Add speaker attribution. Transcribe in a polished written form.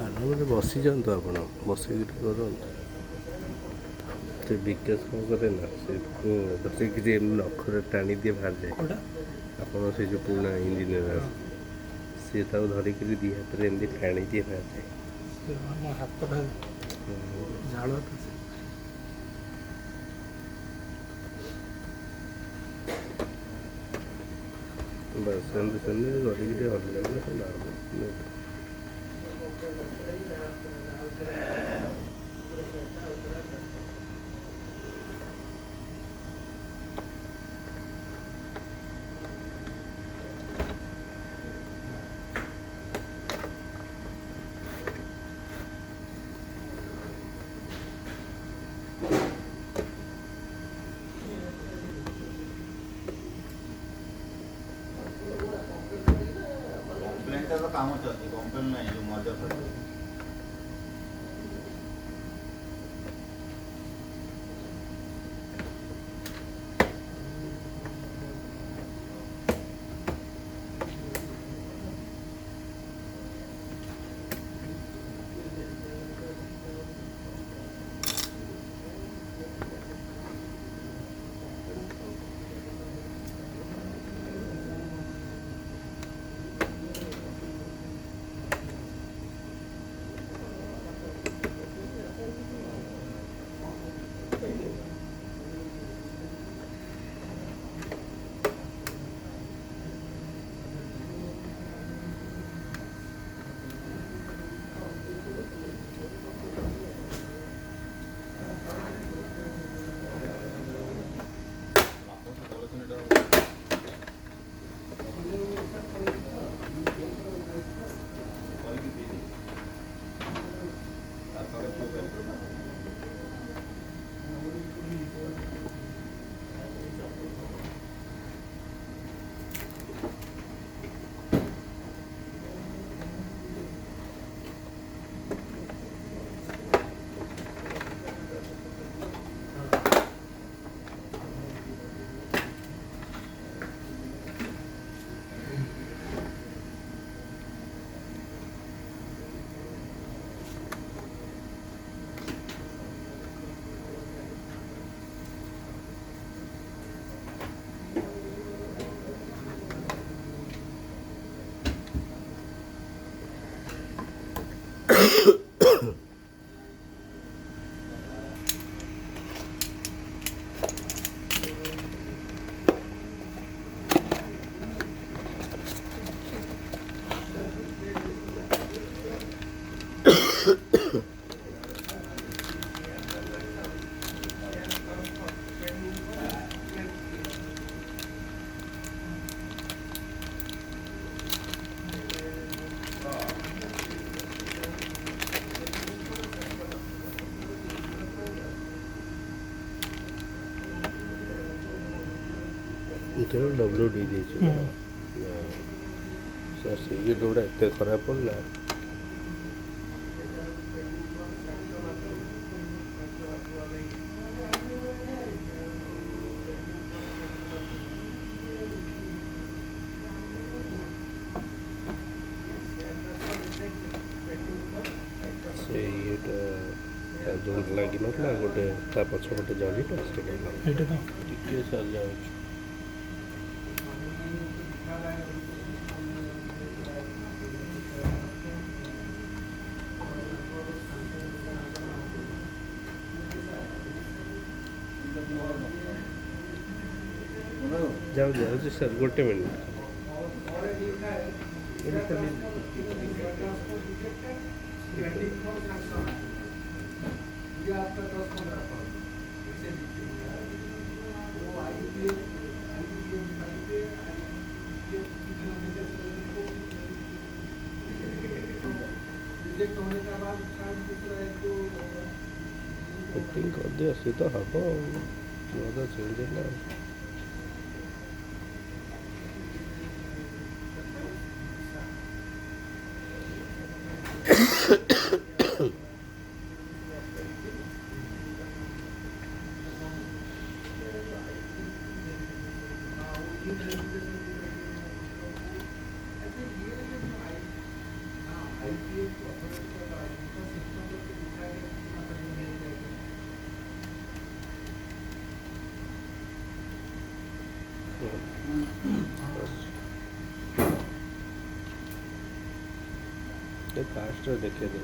Speaker 1: ଆରାମରେ ବସିଯାଆନ୍ତୁ, ଆପଣ ବସିକି କରନ୍ତୁ। ସେ ବିକାଶ କ'ଣ କରେ ନା, ସେ ବସିକି ନଖରେ ଟାଣି ଦିଏ ବାହାରିଯାଏ। ଆପଣ ସେ ଯେଉଁ ପୁରୁଣା ଇଞ୍ଜିନିୟର ସିଏ ତାକୁ ଧରିକିରି ଦୁଇ ହାତରେ ଏମିତି ଟାଣି ଦିଏ ବାହାରିଯାଏ।
Speaker 2: ହାତଟା ଝାଳ
Speaker 1: ବାସ୍ ସେମିତି ଧରିକି ଟିକେ ହଲିଲା।
Speaker 3: काम चालते कॉम्प्लेन नाही जो माझ्यासाठी
Speaker 1: WD ଦେଇଛୁ ସେ ଗୁଡ଼ା ଏତେ ଖରାପ ପଡ଼ିଲା। ଏଇଟା ଯୋଉଟା ଲାଗିନଥିଲା ଗୋଟେ ତା ପଛପଟେ ଜରିଟା ସେଇଟା ଲାଗିଲା।
Speaker 2: ଏଇଟା ତ
Speaker 1: ଟିକେ ସରିଯାଉଛି। ଯାଉଛି ସାର୍ ଗୋଟେ ମିନିଟ୍। फिटिंग कर दिया सी तो हम तो चेंज है। कास्ट देखे दे